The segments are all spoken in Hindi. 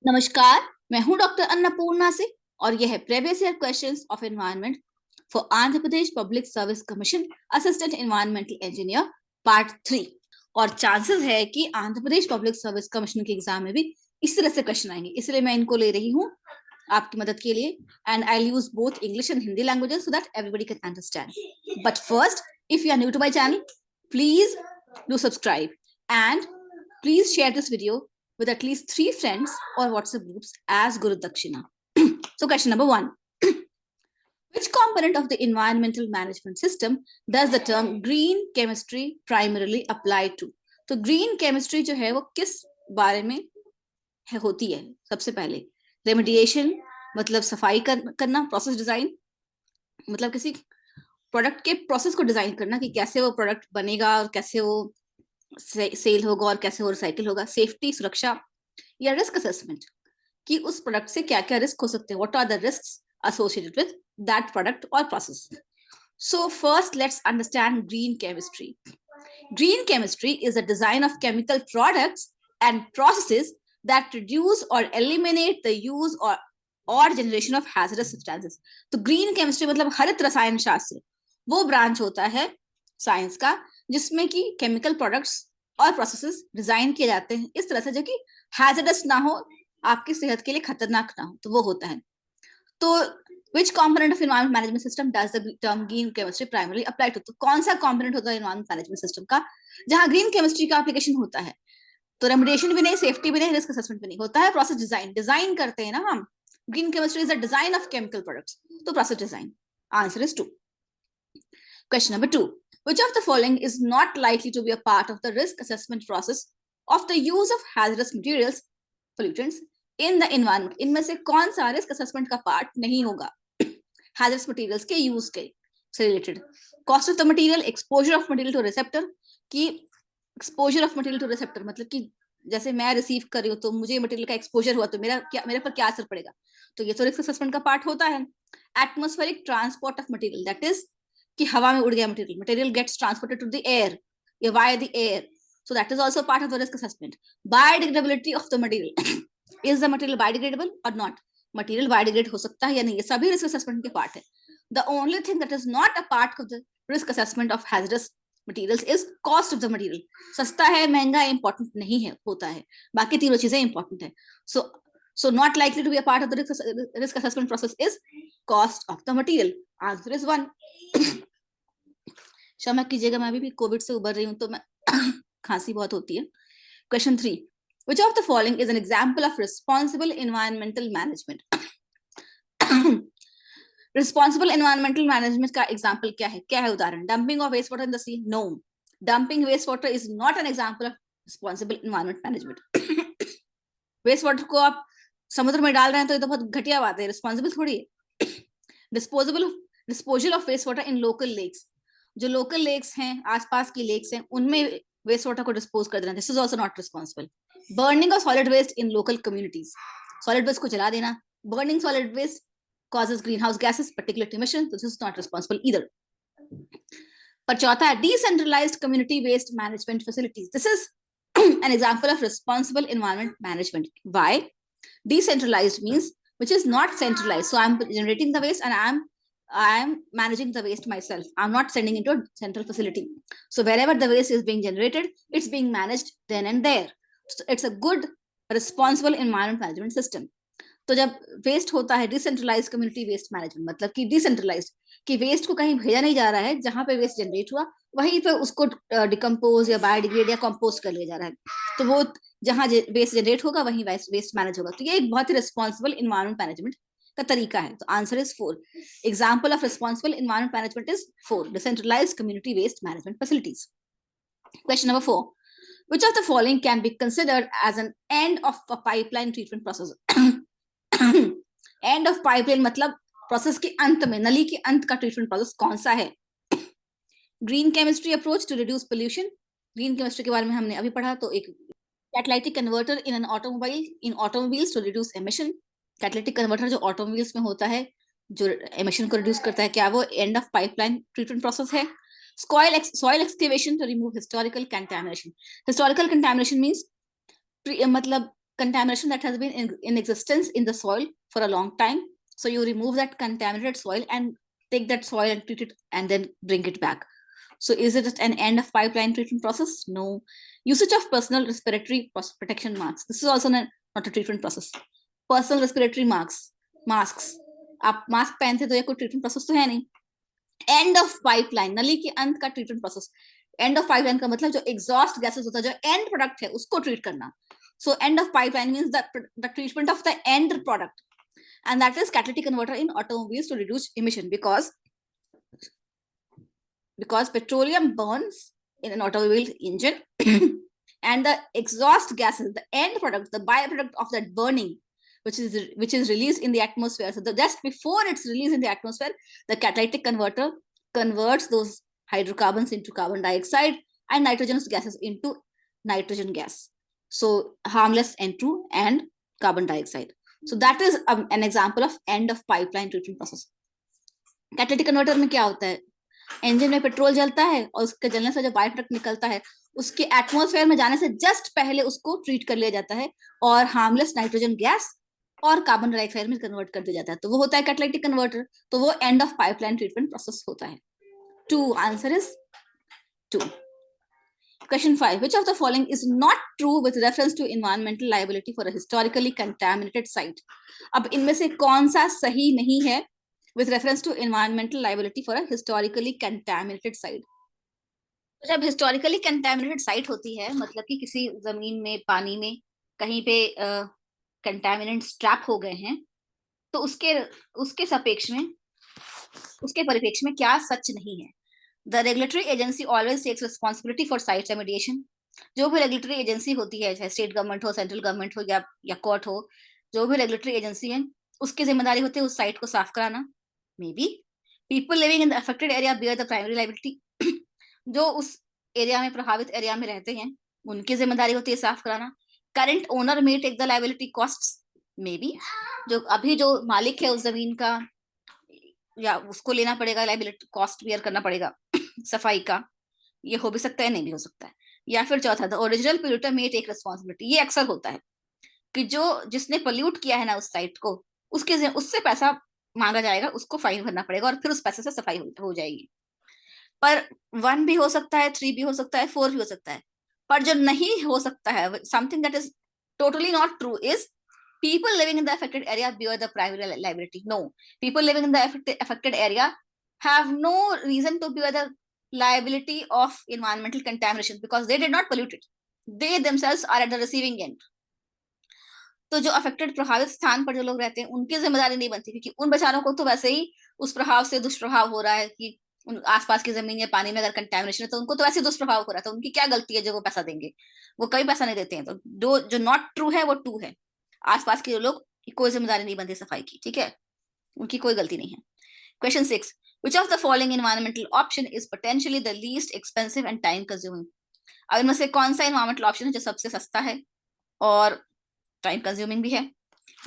नमस्कार, मैं हूं डॉक्टर अन्नपूर्णा से और यह है previous year questions of environment for Andhra Pradesh public service commission assistant environmental engineer part 3। और चांसेस है कि Andhra Pradesh public service commission के एग्जाम में भी इस तरह से क्वेश्चन आएंगे, इसलिए मैं इनको ले रही हूँ आपकी मदद के लिए। And I use both English and Hindi languages so that everybody can understand. But first, if you are new to my channel, please do subscribe and please share this video with at least 3 friends or WhatsApp groups as Guru Dakshina. So question number 1. Which component of the environmental management system does the term green chemistry primarily apply to? तो green chemistry जो है वो किस बारे में होती है? सबसे पहले remediation मतलब सफाई करना, प्रोसेस डिजाइन मतलब किसी प्रोडक्ट के प्रोसेस को डिजाइन करना कि कैसे वो प्रोडक्ट बनेगा और कैसे वो सेल होगा और कैसे वो रिसाइकिल होगा। सेफ्टी, सुरक्षा या रिस्क असेसमेंट कि उस प्रोडक्ट से क्या क्या रिस्क हो सकते हैं, what are the risks associated with that product or process. So first let's understand green chemistry. Green chemistry is a design of chemical products and processes that reduce or eliminate the use or generation of hazardous substances. तो green chemistry मतलब हरित रसायन शास्त्र वो ब्रांच होता है साइंस का जिसमें कि केमिकल प्रोडक्ट्स और प्रोसेसेस डिजाइन किए जाते हैं इस तरह से जो कि हैजर्डस ना हो, आपकी सेहत के लिए खतरनाक ना हो, तो वो होता है। तो which component of environment management system does the term green chemistry primarily apply to? तो कौन सा component होता है environment management system का जहां green chemistry का application होता है? तो remediation भी नहीं, safety भी नहीं, risk assessment भी नहीं, होता है process design। डिजाइन करते हैं ना हम। green chemistry is a design of chemical products, तो process design। Answer is 2. Question number 2. Which of the following is not likely to be a part of the risk assessment process of the use of hazardous materials, pollutants in the environment? इनमें से कौन सा रिस्क असेसमेंट का पार्ट नहीं होगा hazardous materials के यूज के से related? Cost of the material, exposure of material to receptor की exposure of material to receptor मतलब कि जैसे मैं रिसीव कर रही हूँ तो मुझे मटेरियल का एक्सपोजर हुआ तो मेरे पर क्या असर पड़ेगा, तो ये तो रिस्क असेसमेंट का पार्ट होता है। Atmospheric transport of material, that is कि हवा में उड़ गया material gets transported to the air या by the air, so that is also part of the risk assessment. Biodegradability of the material, is the material biodegradable or not? Material biodegrade हो सकता है या नहीं, ये सभी रिस्क असेसमेंट के पार्ट है। The only thing that is not a part of the risk assessment of hazardous materials is cost of the material. सस्ता है, महंगा इंपॉर्टेंट नहीं है, होता है, बाकी तीनों चीजें इंपॉर्टेंट है। So not likely to be a part of the risk assessment process is cost of the material. Answer is 1। क्षमा कीजिएगा, मैं अभी भी कोविड से उबर रही हूँ तो मैं खांसी बहुत होती है। Question 3. Which of the following is an example of responsible environmental management? Responsible environmental management का example क्या है? क्या है उदाहरण? Dumping of wastewater in the sea? No. Dumping wastewater is not an example of responsible environment management. wastewater को आप समुद्र में डाल रहे हैं तो ये तो बहुत घटिया बात है, रिस्पॉन्सिबल थोड़ी है। disposal of wastewater in local lakes, जो लोकल लेक्स हैं, आसपास की लेक्स हैं, उनमें वेस्ट वाटर को डिस्पोज कर देना, this is also not responsible. Burning of solid waste in local communities, solid waste को जला देना, burning solid waste causes greenhouse gases, particulate emission, so this is not responsible either. पर चौथा है decentralized community waste management facilities, this is an example of responsible environment management. Why? Decentralized means which is not centralized, so I'm generating the waste and I am managing the waste myself. I'm not sending it to a central facility. So wherever the waste is being generated, it's being managed then and there. So it's a good, responsible environment management system. तो जब वेस्ट होता है डिसेंट्रलाइज्ड कम्युनिटी वेस्ट मैनेजमेंट मतलब कि डिसेंट्रलाइज्ड कि वेस्ट को कहीं भेजा नहीं जा रहा है, जहां पे वेस्ट जनरेट हुआ वहीं पे उसको डिकम्पोज या बायोडिग्रेड या कंपोस्ट कर लिया जा रहा है, तो वो जहां वेस्ट जनरेट होगा वहीं वेस्ट मैनेज होगा। तो ये एक बहुत ही रिस्पॉन्सिबल इन्वायरमेंट मैनेजमेंट का तरीका है। तो answer is 4। Example of responsible environment management is 4, decentralised community waste management facilities. Question number 4. Which of the following can be considered as an end of a pipeline treatment process? End of pipeline मतलब प्रोसेस के अंत में, नली के अंत का ट्रीटमेंट प्रोसेस कौन सा है? Green chemistry approach to reduce pollution, green chemistry के बारे में हमने अभी पढ़ा। तो एक catalytic converter in an automobile in automobiles to reduce emission, catalytic converter जो ऑटोमोबाइल्स में होता है जो एमिशन को रिड्यूस करता है, क्या वो end of pipeline treatment process है? soil excavation to remove historical contamination. Historical contamination means मतलब contamination that has been in existence in the soil for a long time. So you remove that contaminated soil and take that soil and treat it and then bring it back. So is it an end of pipeline treatment process? No. Usage of personal respiratory protection masks. This is also not a treatment process. Personal respiratory masks. आप मास्क पहनते तो ये कोई ट्रीटमेंट प्रोसेस तो है नहीं. एंड ऑफ पाइपलाइन, नली के अंत का treatment process. End of pipeline का मतलब जो एग्जॉस्ट गैसेस होता है, जो एंड प्रोडक्ट है, उसको ट्रीट करना. So end of pipeline means that the treatment of the end product, and that is catalytic converter in automobiles to reduce emission, because petroleum burns in an automobile engine and the exhaust gases, the end product, the byproduct of that burning, which is released in the atmosphere. So just before it's released in the atmosphere, the catalytic converter converts those hydrocarbons into carbon dioxide and nitrogenous gases into nitrogen gas. So harmless N2 and carbon dioxide. So that is an example of end of pipeline treatment process. Catalytic converter में क्या होता है? इंजन में पेट्रोल जलता है और उसके जलने से जो बाई प्रोडक्ट निकलता है, उसके एटमॉस्फेयर में जाने से जस्ट पहले उसको ट्रीट कर लिया जाता है और हार्मलेस नाइट्रोजन गैस और कार्बन डाइऑक्साइड में कन्वर्ट कर दिया जाता है. तो वो होता है कैटालिटिक कन्वर्टर. तो वो end of pipeline treatment process होता है. 2. Answer is 2. Question 5. Which of the following is not true with reference to environmental liability for a historically contaminated site? अब इनमें से कौन सा सही नहीं है with reference to environmental liability for a historically contaminated site? तो जब historically contaminated site होती है, मतलब कि किसी जमीन में, पानी में कहीं पे contaminants trap हो गए हैं, तो उसके सापेक्ष में, उसके परिप्रेक्ष्य में क्या सच नहीं है? The regulatory agency always takes responsibility for site remediation. जो भी रेगुलेटरी एजेंसी होती है, चाहे स्टेट गवर्नमेंट हो, सेंट्रल गवर्नमेंट हो या कोर्ट हो, जो भी रेगुलेटरी एजेंसी है, उसकी जिम्मेदारी होती है उस साइट को साफ कराना. May be people living in the affected area bear the primary liability. जो उस एरिया में, प्रभावित एरिया में रहते हैं, उनकी जिम्मेदारी होती है साफ कराना. Current owner may take the liability costs. May be जो अभी जो मालिक है उस जमीन का, या उसको लेना पड़ेगा, लाइबिलिटी कॉस्ट बियर करना पड़ेगा सफाई का. ये हो भी सकता है, नहीं भी हो सकता है. या फिर चौथा, the original polluter may take responsibility. ये अक्सर होता है कि जो जिसने पोल्यूट किया है ना उस साइट को, उससे पैसा मांगा जाएगा, उसको फाइन भरना पड़ेगा और फिर उस पैसे से सफाई हो जाएगी. पर 1 भी हो सकता है, 3 भी हो सकता है, 4 भी हो सकता है. पर जो नहीं हो सकता है, something that is totally not true, is people living in the affected area bear the primary liability. No, people living in the affected area have no reason to bear the liability of environmental contamination because they did not pollute it. They themselves are at the receiving end. तो जो अफेक्टेड, प्रभावित स्थान पर जो लोग रहते हैं, उनकी जिम्मेदारी नहीं बनती, क्योंकि उन बेचारों को तो वैसे ही उस प्रभाव से दुष्प्रभाव हो रहा है कि उन आसपास की जमीन या पानी में अगर कंटेमिनेशन है तो उनको तो वैसे दुष्प्रभाव हो रहा है. तो उनकी क्या गलती है जो वो पैसा देंगे? वो कभी पैसा नहीं देते हैं. तो जो नॉट ट्रू है वो ट्रू है. आसपास के लोग की कोई जिम्मेदारी नहीं बनती सफाई की. ठीक है, उनकी कोई गलती नहीं है. Question 6. Which of the following environmental option is potentially the least expensive and time consuming? अब इनमें से कौन सा environmental option है जो सबसे सस्ता है और टाइम कंज्यूमिंग भी है?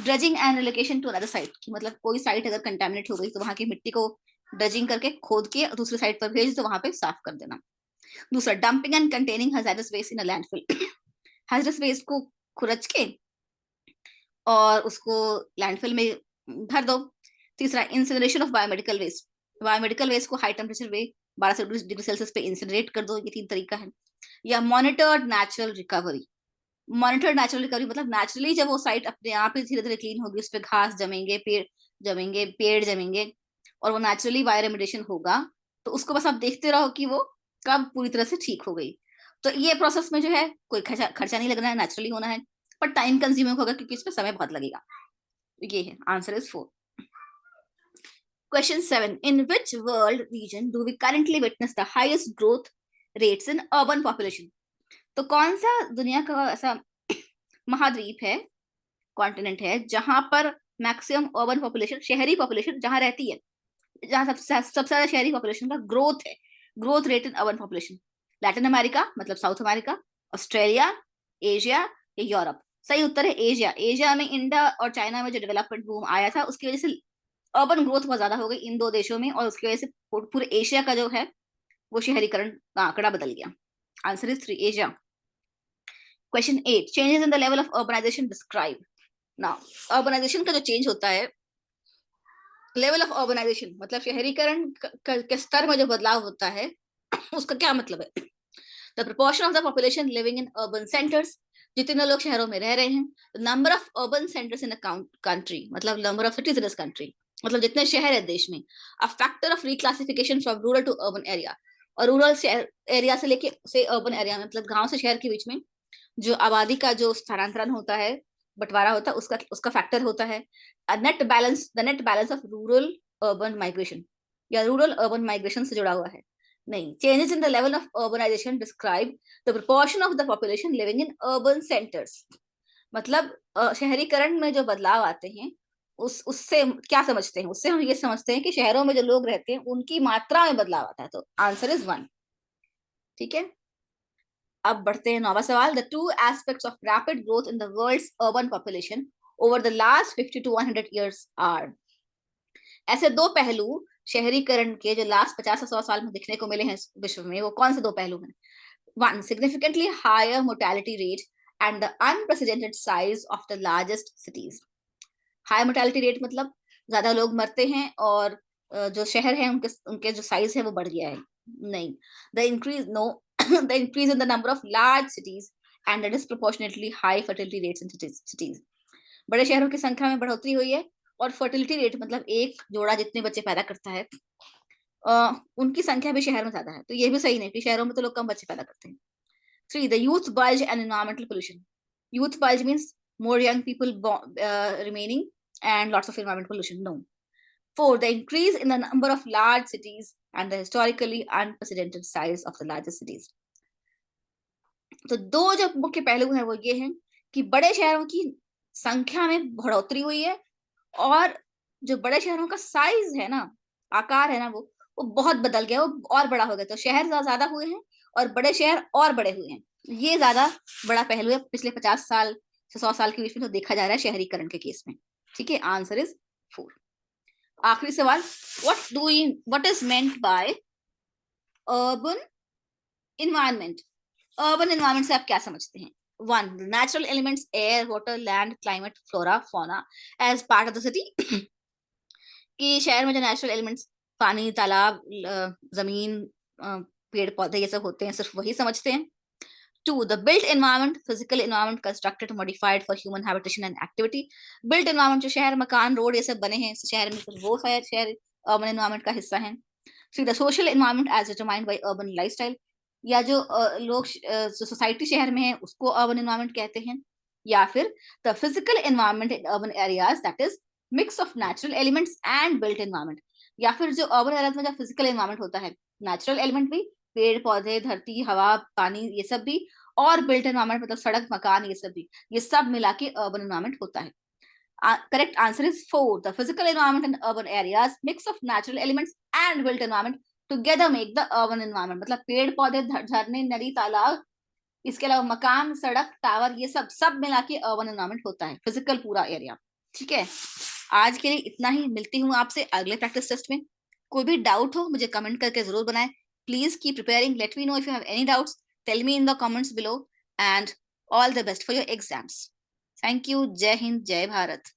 Dredging and relocation to another site, की मतलब कोई साइट अगर कंटेमिनेट हो गई तो वहां की मिट्टी को ड्रेजिंग करके खोद के दूसरी साइट पर भेज तो वहां पे साफ कर देना. दूसरा, dumping and containing hazardous waste in a landfill. Hazardous waste को खुरच के और उसको लैंडफिल में भर दो. तीसरा, incineration of biomedical waste. Biomedical waste को हाई टेम्परेचर वे 1200 डिग्री सेल्सियस पे इंसिनरेट कर दो. ये 3 तरीका है. या monitored natural recovery. Monitored natural recovery मतलब नेचुरली जब वो साइट अपने आप ही धीरे धीरे क्लीन होगी, उस पर घास जमेंगे, पेड़ जमेंगे और वो नेचुरली बायो रेमिडिएशन होगा, तो उसको बस आप देखते रहो कि वो कब पूरी तरह से ठीक हो गई. तो ये प्रोसेस में जो है कोई खर्चा नहीं लगना है, नेचुरली होना है, पर टाइम कंज्यूमिंग होगा क्योंकि इसमें समय बहुत लगेगा. ये है answer is 4. Question 7. In which world region do we currently witness the highest growth rates in urban population? तो कौन सा दुनिया का ऐसा महाद्वीप है, कॉन्टिनेंट है, जहां पर मैक्सिमम अर्बन पॉपुलेशन, शहरी पॉपुलेशन जहां रहती है, जहां सबसे ज्यादा शहरी पॉपुलेशन का ग्रोथ है, growth rate in urban population? Latin America मतलब साउथ अमेरिका, ऑस्ट्रेलिया, एशिया या यूरोप? सही उत्तर है एशिया. एशिया में इंडिया और चाइना में जो डेवलपमेंट बूम आया था उसकी वजह से अर्बन ग्रोथ बहुत ज्यादा हो गई इन 2 देशों में, और उसकी वजह से पूरे एशिया का जो है वो शहरीकरण का आंकड़ा बदल गया. Answer is 3, Asia. Question 8, changes in the level of urbanisation describe. Now urbanisation का जो चेंज होता है, लेवल ऑफ अर्बनाइजेशन मतलब शहरीकरण के स्तर में जो बदलाव होता है उसका क्या मतलब है? The proportion of the population living in urban centres, जितने लोग शहरों में रह रहे हैं, number of urban centres in a country मतलब number of cities in this country, मतलब जितने शहर है देश में, a factor of reclassification from rural to urban area, और रूरल एरिया से लेके से अर्बन एरिया में मतलब गांव से शहर के बीच में जो आबादी का जो स्थानांतरण होता है, बंटवारा होता है, उसका उसका फैक्टर होता है। Net balance, the net balance of rural urban migration या रूरल अर्बन माइग्रेशन से जुड़ा हुआ है। नहीं, changes in the level of urbanisation describe the proportion of the population living in urban centres, मतलब शहरीकरण में जो बदलाव आते हैं उससे क्या समझते हैं? उससे हम ये समझते हैं कि शहरों में जो लोग रहते हैं उनकी मात्रा में बदलाव आता है। तो आंसर इज 1। ठीक है, अब बढ़ते हैं 9वां सवाल। The two aspects of rapid growth in the world's urban population over the last 50 to 100 years are. ऐसे दो पहलू शहरीकरण के जो लास्ट 50 से 100 साल में देखने को मिले हैं विश्व में, वो कौन से दो पहलू हैं? 1, significantly higher mortality rate and the unprecedented size of the largest cities. High mortality rate मतलब ज्यादा लोग मरते हैं और जो शहर है उनके उनके जो साइज है वो बढ़ गया है। नहीं, the increase know the increase in the number of large cities and the disproportionately high fertility rates in cities. बड़े शहरों की संख्या में बढ़ोतरी हुई है और फर्टिलिटी रेट मतलब एक जोड़ा जितने बच्चे पैदा करता है उनकी संख्या भी शहर में ज्यादा है। तो ये भी सही नहीं कि शहरों में तो लोग कम बच्चे पैदा करते हैं। 3, the youth bulge and environmental pollution. Youth bulge means more young people remaining and lots of environmental pollution. No. 4, the increase in the number of large cities and the historically unprecedented size of the largest cities. तो दो जो मुख्य पहलू हैं वो ये हैं कि बड़े शहरों की संख्या में बढ़ोतरी हुई है और जो बड़े शहरों का साइज है ना, आकार है ना, वो बहुत बदल गया, वो और बड़ा हो गया। तो शहर ज्यादा हुए हैं और बड़े शहर और बड़े हुए हैं। ये ज्यादा बड़ा पहलू है पिछले 50 साल से 100 साल के बीच में तो देखा जा रहा है शहरीकरण के केस में। ठीक है, आंसर इज 4। आखिरी सवाल, what is meant by urban environment? Urban environment से आप क्या समझते हैं? 1, natural elements air water land climate flora fauna as part of the city. कि शहर में जो नेचुरल एलिमेंट्स पानी तालाब जमीन पेड़ पौधे ये सब होते हैं सिर्फ वही समझते हैं। 2, the built environment, physical environment constructed modified for human habitation and activity. built environment जो शहर मकान रोड ये सब बने हैं शहर में, वो शहर अर्बन एनवायरमेंट का हिस्सा है। 3, the social environment as determined by urban lifestyle, या जो लोग जो सोसाइटी शहर में है उसको अर्बन एनवायरमेंट कहते हैं। या फिर the physical environment in urban areas that is mix of natural elements and built environment, या फिर जो अर्बन एरियाज में जो फिजिकल एनवायरमेंट होता है, नेचुरल एलिमेंट भी, पेड़ पौधे धरती हवा पानी ये सब भी, और बिल्ट एनवायरमेंट मतलब सड़क मकान ये सब भी, ये सब मिला के अर्बन एनवायरमेंट होता है। Correct answer is 4, the physical environment in urban areas mix of natural elements and built environment together make the urban environment, मतलब पेड़ पौधे झरने नदी तालाब इसके अलावा मकान सड़क टावर ये सब सब मिला के अर्बन एनवायरमेंट होता है, फिजिकल पूरा एरिया। ठीक है, आज के लिए इतना ही, मिलती हूँ आपसे अगले प्रैक्टिस टेस्ट में। कोई भी डाउट हो मुझे कमेंट करके जरूर बनाएं। Please keep preparing, let me know if you have any doubts, tell me in the comments below, and all the best for your exams. Thank you. जय हिंद, जय भारत।